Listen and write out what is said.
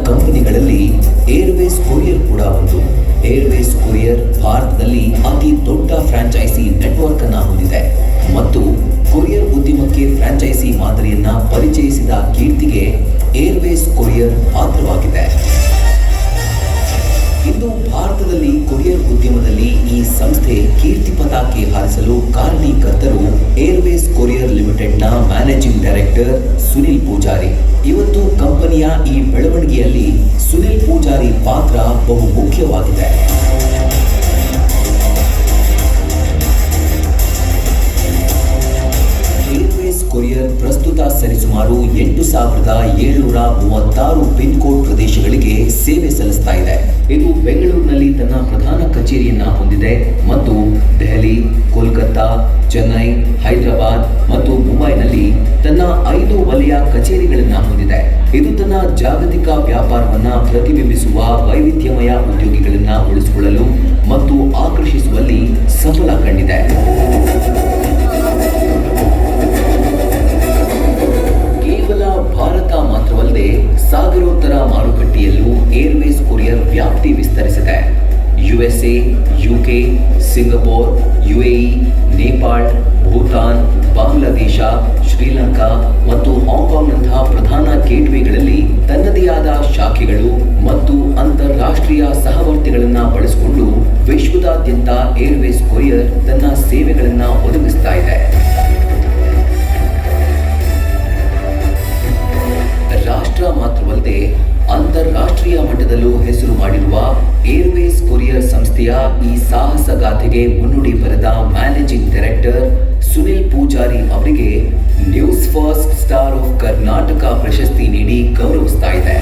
ಕಂಪನಿಗಳಲ್ಲಿ Airways courier ಕೂಡ ಒಂದು. ಏರ್ವೇಸ್ ಕೊರಿಯರ್ ಭಾರತದಲ್ಲಿ ಅತಿ ದೊಡ್ಡ ಫ್ರಾಂಚೈಸಿ ನೆಟ್ವರ್ಕ್ ಅನ್ನು ಹೊಂದಿದೆ ಮತ್ತು ಕೊರಿಯರ್ ಉದ್ಯಮಕ್ಕೆ ಫ್ರಾಂಚೈಸಿ ಮಾದರಿಯನ್ನ ಪರಿಚಯಿಸಿದ ಕೀರ್ತಿಗೆ ಏರ್ವೇಸ್ ಕೊರಿಯರ್ ಪಾತ್ರವಾಗಿದೆ. ಇಂದು ಭಾರತದಲ್ಲಿ ಕೊರಿಯರ್ ಉದ್ಯಮದಲ್ಲಿ ಈ ಸಂಸ್ಥೆ ಕೀರ್ತಿ ಪತಾಕೆ ಹಾರಿಸಲು ಕಾರಣೀಕರ್ತರು ಏರ್ವೇಸ್ ಕೊರಿಯರ್ ಲಿಮಿಟೆಡ್ನ ಮ್ಯಾನೇಜಿಂಗ್ ಡೈರೆಕ್ಟರ್ ಸುನಿಲ್ ಪೂಜಾರಿ. ಇವತ್ತು ಕಂಪನಿಯ ಈ ಬೆಳವಣಿಗೆಯಲ್ಲಿ ಸುನಿಲ್ ಪೂಜಾರಿ ಪಾತ್ರ ಬಹು ಮುಖ್ಯವಾಗಿದೆ. ಏರ್ವೇಸ್ ಕೊರಿಯರ್ ಪ್ರಸ್ತುತ ಸರಿಸುಮಾರು 8,736 ಪಿನ್ ಕೋಡ್ ಪ್ರದೇಶಗಳಿಗೆ ಸೇವೆ ಸಲ್ಲಿಸ್ತಾ ಇದೆ. ಇದು ಬೆಂಗಳೂರಿನಲ್ಲಿ ತನ್ನ ಪ್ರಧಾನ ಕಚೇರಿಯನ್ನ ಹೊಂದಿದೆ ಮತ್ತು ದೆಹಲಿ, ಕೋಲ್ಕತ್ತಾ, ಚೆನ್ನೈ, ಹೈದರಾಬಾದ್ ಮತ್ತು ಮುಂಬೈನಲ್ಲಿ ತನ್ನ 5 ವಲಯ ಕಚೇರಿಗಳನ್ನ ಹೊಂದಿದೆ. ಇದು ತನ್ನ ಜಾಗತಿಕ ವ್ಯಾಪಾರವನ್ನ ಪ್ರತಿಬಿಂಬಿಸುವ ವೈವಿಧ್ಯಮಯ ಉದ್ಯೋಗಿಗಳನ್ನ ಉಳಿಸಿಕೊಳ್ಳಲು ಮತ್ತು ಆಕರ್ಷಿಸುವಲ್ಲಿ ಸಫಲ ಕಂಡಿದೆ. ಭಾರತ ಮಾತ್ರವಲ್ಲದೆ ಸಾಗರೋತ್ತರ ಮಾರುಕಟ್ಟೆಯಲ್ಲೂ ಏರ್ವೇಸ್ ಕೊರಿಯರ್ ವ್ಯಾಪ್ತಿ ವಿಸ್ತರಿಸಿದೆ. USA, UK, Singapore, UAE, Nepal, Bhutan, Bangladesh, Sri Lanka ಮತ್ತು ಹಾಂಗ್ಕಾಂಗ್ನಂತಹ ಪ್ರಧಾನ ಗೇಟ್ವೇಗಳಲ್ಲಿ ತನ್ನದೇ ಆದ ಶಾಖೆಗಳು ಮತ್ತು ಅಂತಾರಾಷ್ಟ್ರೀಯ ಸಹವರ್ತಿಗಳನ್ನು ಬಳಸಿಕೊಂಡು ವಿಶ್ವದಾದ್ಯಂತ ಏರ್ವೇಸ್ ಕೊರಿಯರ್ ತನ್ನ ಸೇವೆಗಳನ್ನು ಒದಗಿಸ್ತಾ ಇದೆ. ರಾಷ್ಟ್ರ ಮಾತ್ರವಲ್ಲದೆ ಅಂತಾರಾಷ್ಟ್ರೀಯ ಮಟ್ಟದಲ್ಲೂ ಹೆಸರು ಮಾಡಿರುವ ಏರ್ವೇಸ್ ಕೊರಿಯರ್ ಸಂಸ್ಥೆಯ ಈ ಸಾಹಸಗಾಥೆಗೆ ಮುನ್ನುಡಿ ಬರೆದ ಮ್ಯಾನೇಜಿಂಗ್ ಡೈರೆಕ್ಟರ್ ಸುನಿಲ್ ಪೂಜಾರಿ ಅವರಿಗೆ news first star of Karnataka ಪ್ರಶಸ್ತಿ ನೀಡಿ ಗೌರವಿಸ್ತಾ ಇದೆ.